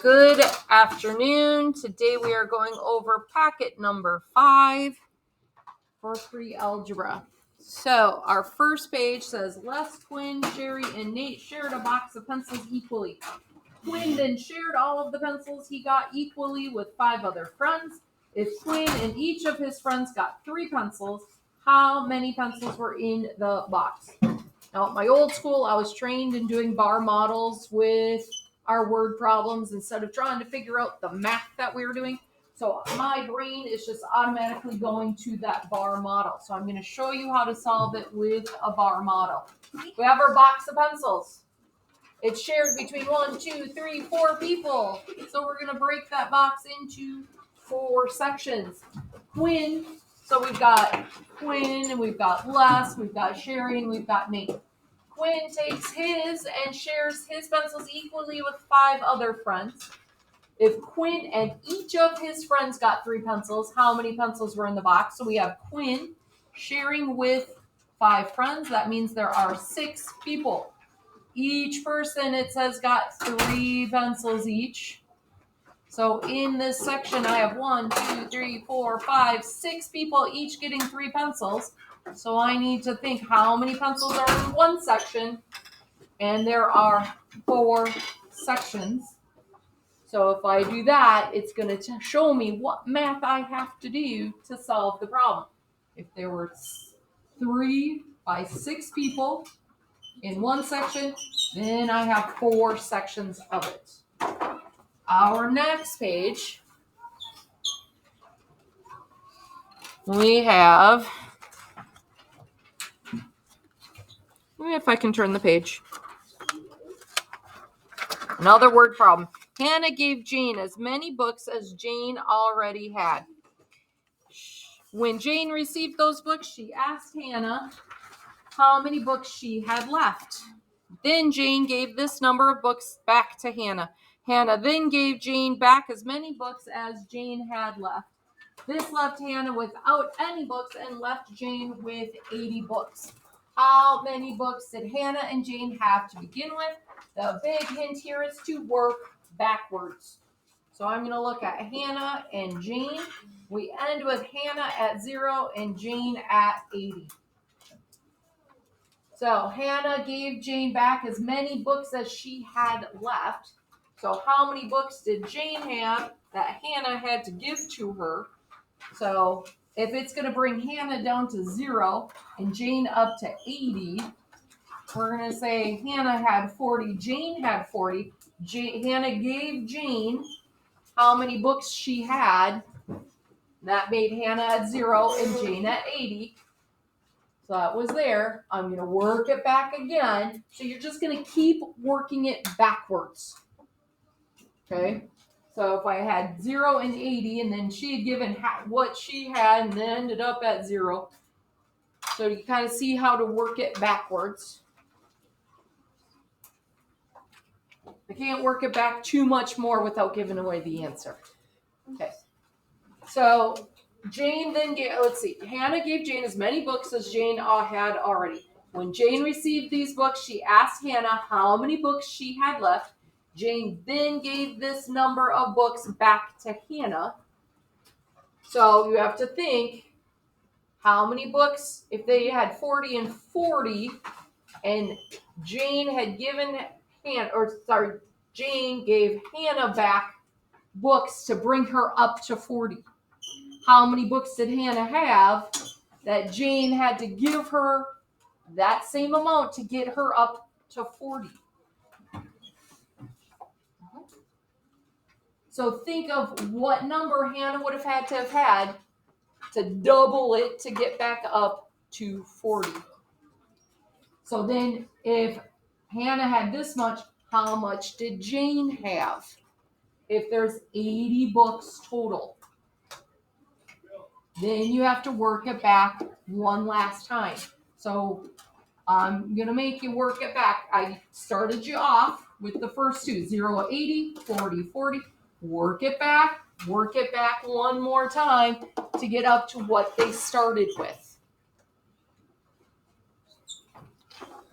Good afternoon. Today we are going over packet number 5 for Pre Algebra. So our first page says, Les, Quinn, Sherry, and Nate shared a box of pencils equally. Quinn then shared all of the pencils he got equally with 5 other friends. If Quinn and each of his friends got 3 pencils, how many pencils were in the box? Now, at my old school, I was trained in doing bar models with our word problems instead of trying to figure out the math that we were doing. So my brain is just automatically going to that bar model. So I'm going to show you how to solve it with a bar model. We have our box of pencils. It's shared between 1, 2, 3, 4 people. So we're going to break that box into 4 sections. Quinn. So we've got Quinn, and we've got Les, we've got Sherry, and we've got Nate. Quinn takes his and shares his pencils equally with 5 other friends. If Quinn and each of his friends got 3 pencils, how many pencils were in the box? So we have Quinn sharing with 5 friends. That means there are 6 people. Each person, it says, got 3 pencils each. So in this section, I have 1, 2, 3, 4, 5, 6 people each getting 3 pencils. So I need to think how many pencils are in one section. And there are 4 sections. So if I do that, it's going to show me what math I have to do to solve the problem. If there were 3 by 6 people in one section, then I have 4 sections of it. Our next page, we have, let me if I can turn the page. Another word problem. Hannah gave Jane as many books as Jane already had. When Jane received those books, she asked Hannah how many books she had left. Then Jane gave this number of books back to Hannah. Hannah then gave Jane back as many books as Jane had left. This left Hannah without any books and left Jane with 80 books. How many books did Hannah and Jane have to begin with? The big hint here is to work backwards. So I'm going to look at Hannah and Jane. We end with Hannah at 0 and Jane at 80. So Hannah gave Jane back as many books as she had left. So how many books did Jane have that Hannah had to give to her? So if it's going to bring Hannah down to 0 and Jane up to 80, we're going to say Hannah had 40, Jane had 40. Hannah gave Jane how many books she had. That made Hannah at 0 and Jane at 80. So that was there. I'm going to work it back again. So you're just going to keep working it backwards. Okay? So if I had 0 and 80, and then she had given what she had, and then ended up at 0. So you kind of see how to work it backwards. I can't work it back too much more without giving away the answer. Okay. So Jane then gave, Hannah gave Jane as many books as Jane had already. When Jane received these books, she asked Hannah how many books she had left. Jane then gave this number of books back to Hannah. So you have to think how many books, if they had 40 and 40, and Jane had given Jane gave Hannah back books to bring her up to 40. How many books did Hannah have that Jane had to give her that same amount to get her up to 40? So think of what number Hannah would have had to double it to get back up to 40. So then if Hannah had this much, how much did Jane have? If there's 80 books total, then you have to work it back one last time. So I'm going to make you work it back. I started you off with the first 2, 0, 80, 40, 40. Work it back one more time to get up to what they started with.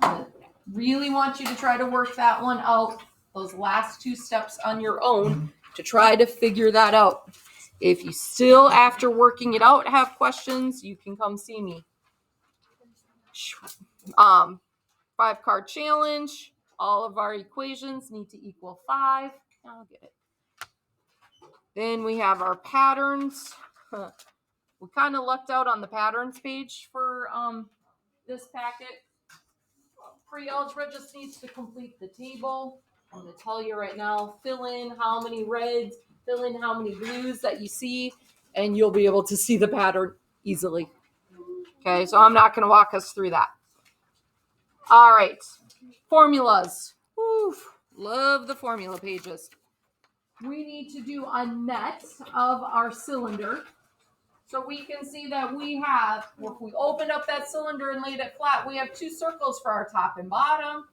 I really want you to try to work that one out those last two steps on your own to try to figure that out. If you still, after working it out, have questions, you can come see me. 5-card challenge. All of our equations need to equal 5. I'll get it. Then we have our patterns. We kind of lucked out on the patterns page for this packet. Pre-algebra just needs to complete the table. I'm going to tell you right now, fill in how many reds, fill in how many blues that you see, and you'll be able to see the pattern easily. Okay, so I'm not going to walk us through that. All right, formulas. Oof, love the formula pages. We need to do a net of our cylinder. So we can see that we have, if we opened up that cylinder and laid it flat, we have 2 circles for our top and bottom.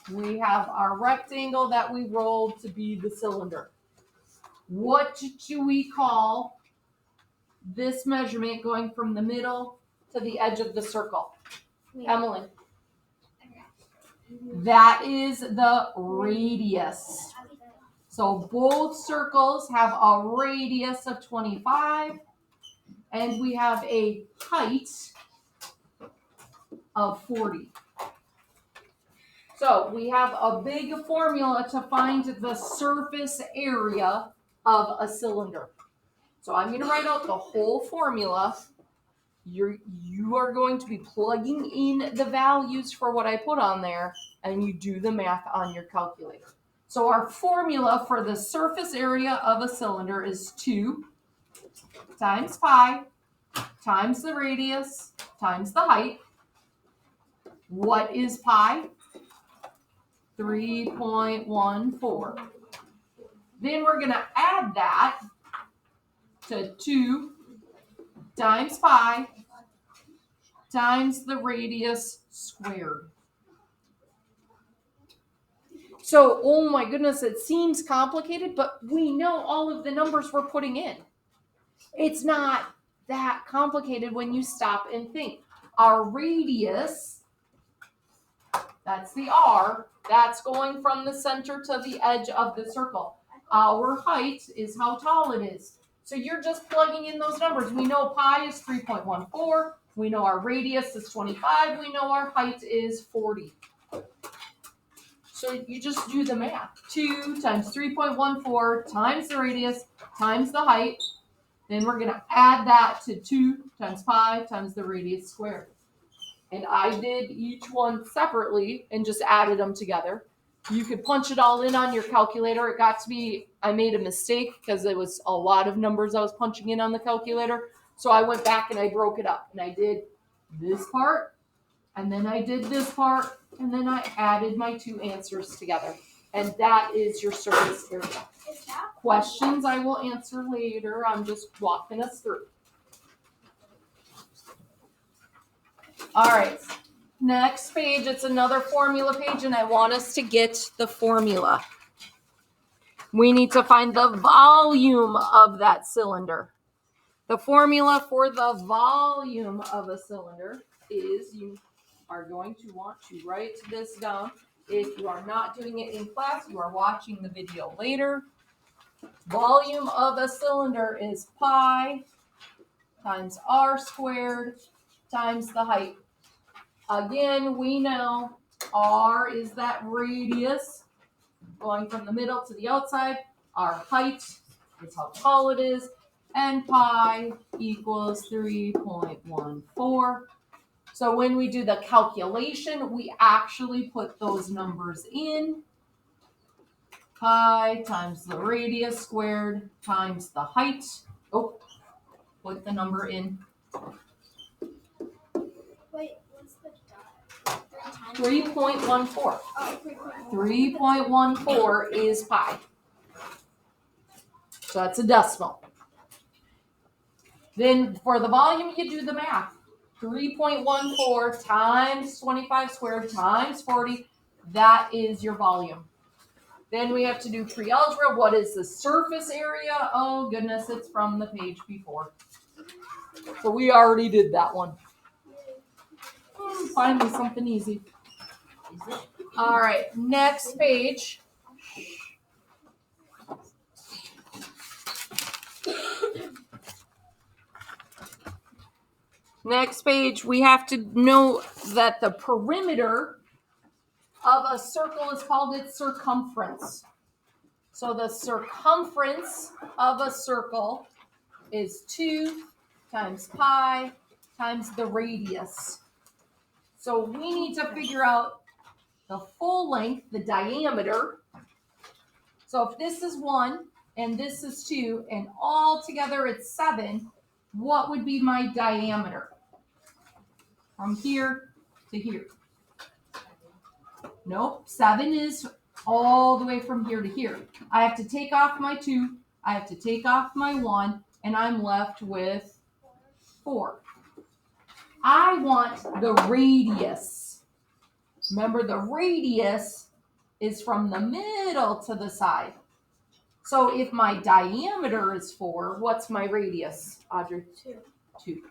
We have our rectangle that we rolled to be the cylinder. What do we call this measurement going from the middle to the edge of the circle? Emily. That is the radius. So both circles have a radius of 25. And we have a height of 40. So we have a big formula to find the surface area of a cylinder. So I'm going to write out the whole formula. You are going to be plugging in the values for what I put on there, and you do the math on your calculator. So our formula for the surface area of a cylinder is 2 times pi times the radius times the height. What is pi? 3.14. Then we're going to add that to 2 times pi times the radius squared. So, oh my goodness, it seems complicated, but we know all of the numbers we're putting in. It's not that complicated when you stop and think. Our radius, that's the R, that's going from the center to the edge of the circle. Our height is how tall it is. So you're just plugging in those numbers. We know pi is 3.14. We know our radius is 25. We know our height is 40. So you just do the math. 2 times 3.14 times the radius times the height. Then we're going to add that to 2 times pi times the radius squared. And I did each one separately and just added them together. You could punch it all in on your calculator. It got to be, I made a mistake because it was a lot of numbers I was punching in on the calculator. So I went back and I broke it up. And I did this part, and then I did this part, and then I added my 2 answers together. And that is your surface area. Questions I will answer later. I'm just walking us through. All right, next page, it's another formula page, and I want us to get the formula. We need to find the volume of that cylinder. The formula for the volume of a cylinder is, you are going to want to write this down. If you are not doing it in class, you are watching the video later. Volume of a cylinder is pi times r squared times the height. Again, we know r is that radius going from the middle to the outside. Our height is how tall it is. And pi equals 3.14. So when we do the calculation, we actually put those numbers in. Pi times the radius squared times the height. Oh, put the number in. Wait, what's the dot? 3.14. 3.14 is pi. So that's a decimal. Then for the volume, you do the math. 3.14 times 25 squared times 40. That is your volume. Then we have to do pre-algebra. What is the surface area? Oh, goodness, it's from the page before. So we already did that one. Finally, something easy. All right, next page. Next page, we have to know that the perimeter of a circle is called its circumference. So the circumference of a circle is 2 times pi times the radius. So we need to figure out the full length, the diameter. So if this is 1 and this is 2 and all together it's 7, what would be my diameter? From here to here. Nope, 7 is all the way from here to here. I have to take off my 2, I have to take off my 1, and I'm left with 4. I want the radius. Remember, the radius is from the middle to the side. So if my diameter is 4, what's my radius, Audrey? 2.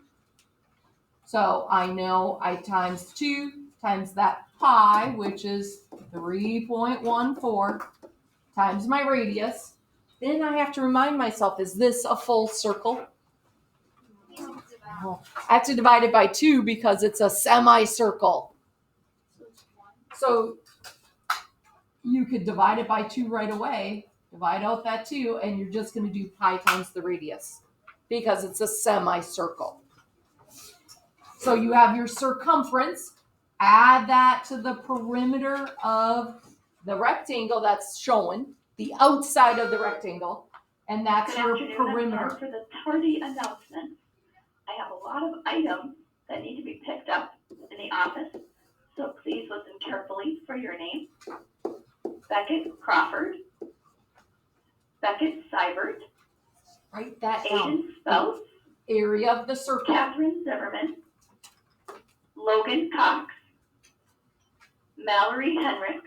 So I know I times 2 times that pi, which is 3.14, times my radius. Then I have to remind myself, is this a full circle? Oh, I have to divide it by 2 because it's a semicircle. So you could divide it by 2 right away, divide out that 2, and you're just going to do pi times the radius because it's a semicircle. So you have your circumference, add that to the perimeter of the rectangle that's shown, the outside of the rectangle, and that's your perimeter. For the tardy announcement, I have a lot of items that need to be picked up in the office, so please listen carefully for your name. Beckett Crawford, Beckett Seibert, Write that down. Aiden Spouse, Area of the circle. Catherine Zimmerman, Logan Cox, Mallory Henricks,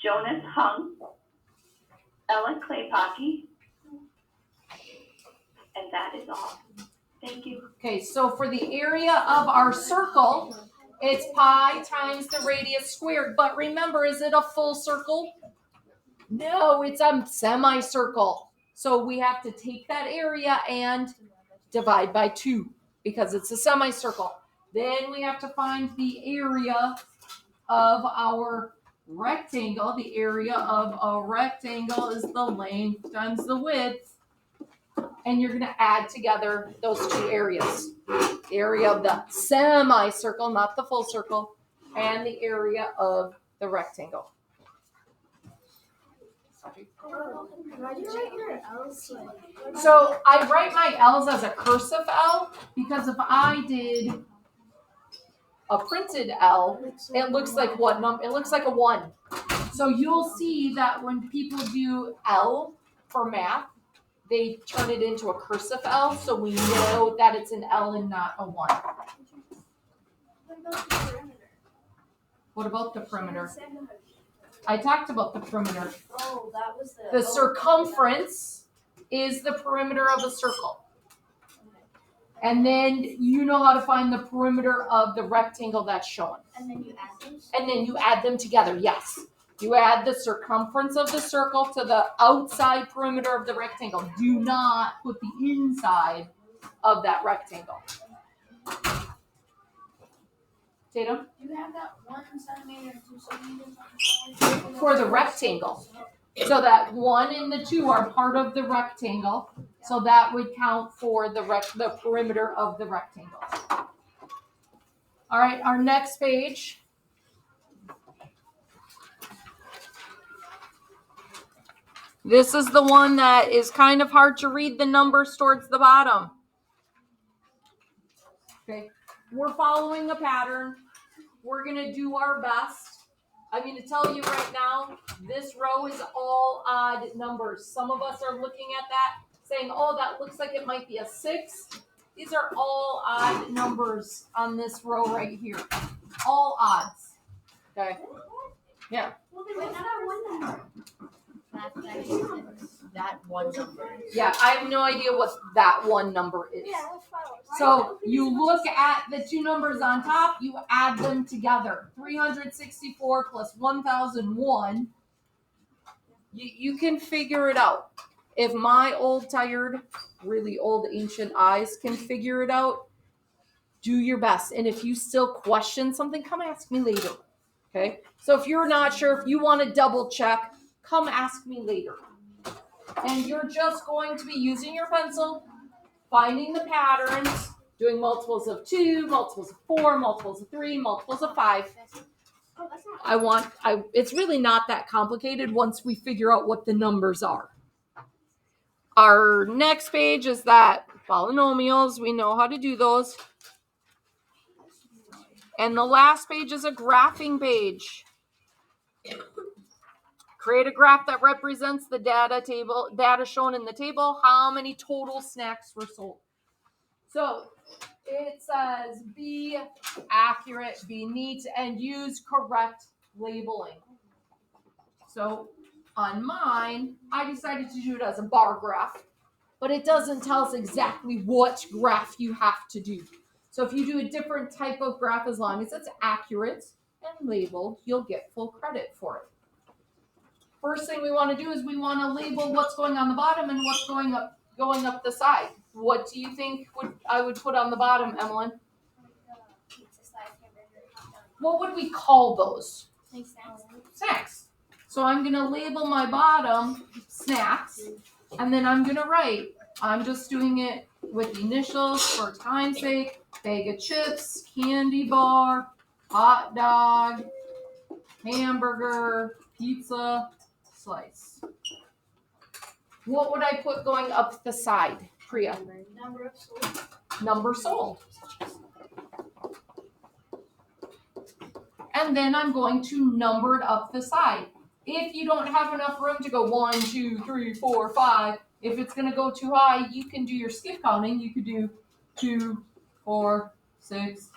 Jonas Hung, Ella Claypocky, and that is all. Thank you. Okay, so for the area of our circle, it's pi times the radius squared. But remember, is it a full circle? No, it's a semicircle. So we have to take that area and divide by 2 because it's a semicircle. Then we have to find the area of our rectangle. The area of a rectangle is the length times the width. And you're going to add together those 2 areas. The area of the semicircle, not the full circle, and the area of the rectangle. Why do you write your L's? So I write my L's as a cursive L because if I did a printed L, it looks like what number? It looks like a 1. So you'll see that when people do L for math, they turn it into a cursive L, so we know that it's an L and not a 1. What about the perimeter? What about the perimeter? I talked about the perimeter. Oh, that was The circumference is the perimeter of a circle. And then you know how to find the perimeter of the rectangle that's shown. And then you add those? And then you add them together, yes. You add the circumference of the circle to the outside perimeter of the rectangle. Do not put the inside of that rectangle. Tatum? Do you have that 1 centimeter and 2 centimeters on the side? For the rectangle. So that 1 and the 2 are part of the rectangle. So that would count for the perimeter of the rectangle. All right, our next page. This is the one that is kind of hard to read the numbers towards the bottom. Okay, we're following a pattern. We're going to do our best. I'm going to tell you right now, this row is all odd numbers. Some of us are looking at that saying, oh, that looks like it might be a 6. These are all odd numbers on this row right here. All odds. Okay. Yeah. Well, then what's that 1 number? That 1 number. Yeah, I have no idea what that 1 number is. Yeah, that's fine. So you look at the 2 numbers on top, you add them together. 364 plus 1001. You can figure it out. If my old, tired, really old, ancient eyes can figure it out, do your best. And if you still question something, come ask me later. Okay? So if you're not sure, if you want to double check, come ask me later. And you're just going to be using your pencil, finding the patterns, doing multiples of 2, multiples of 4, multiples of 3, multiples of 5. It's really not that complicated once we figure out what the numbers are. Our next page is that polynomials. We know how to do those. And the last page is a graphing page. Create a graph that represents the data shown in the table. How many total snacks were sold? So it says be accurate, be neat, and use correct labeling. So on mine, I decided to do it as a bar graph, but it doesn't tell us exactly what graph you have to do. So if you do a different type of graph, as long as it's accurate and labeled, you'll get full credit for it. First thing we want to do is we want to label what's going on the bottom and what's going up the side. What do you think I would put on the bottom, Emmeline? What would we call those? Snacks. So I'm going to label my bottom snacks, and then I'm going to write. I'm just doing it with initials for time's sake. Bag of chips, candy bar, hot dog, hamburger, pizza, slice. What would I put going up the side, Priya? Number sold. And then I'm going to number it up the side. If you don't have enough room to go 1, 2, 3, 4, 5, if it's going to go too high, you can do your skip counting. You could do 2, 4, 6,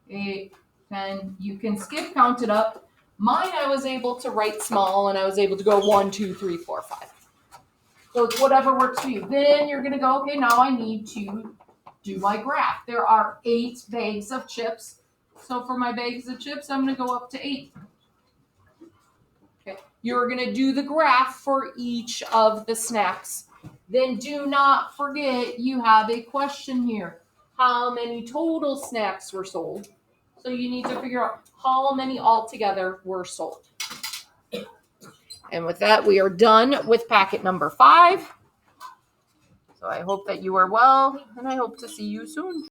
8, 10. You can skip count it up. Mine, I was able to write small, and I was able to go 1, 2, 3, 4, 5. So it's whatever works for you. Then you're going to go, okay, now I need to do my graph. There are 8 bags of chips. So for my bags of chips, I'm going to go up to 8. Okay. You're going to do the graph for each of the snacks. Then do not forget you have a question here. How many total snacks were sold? So you need to figure out how many altogether were sold. And with that, we are done with packet number 5. So I hope that you are well, and I hope to see you soon.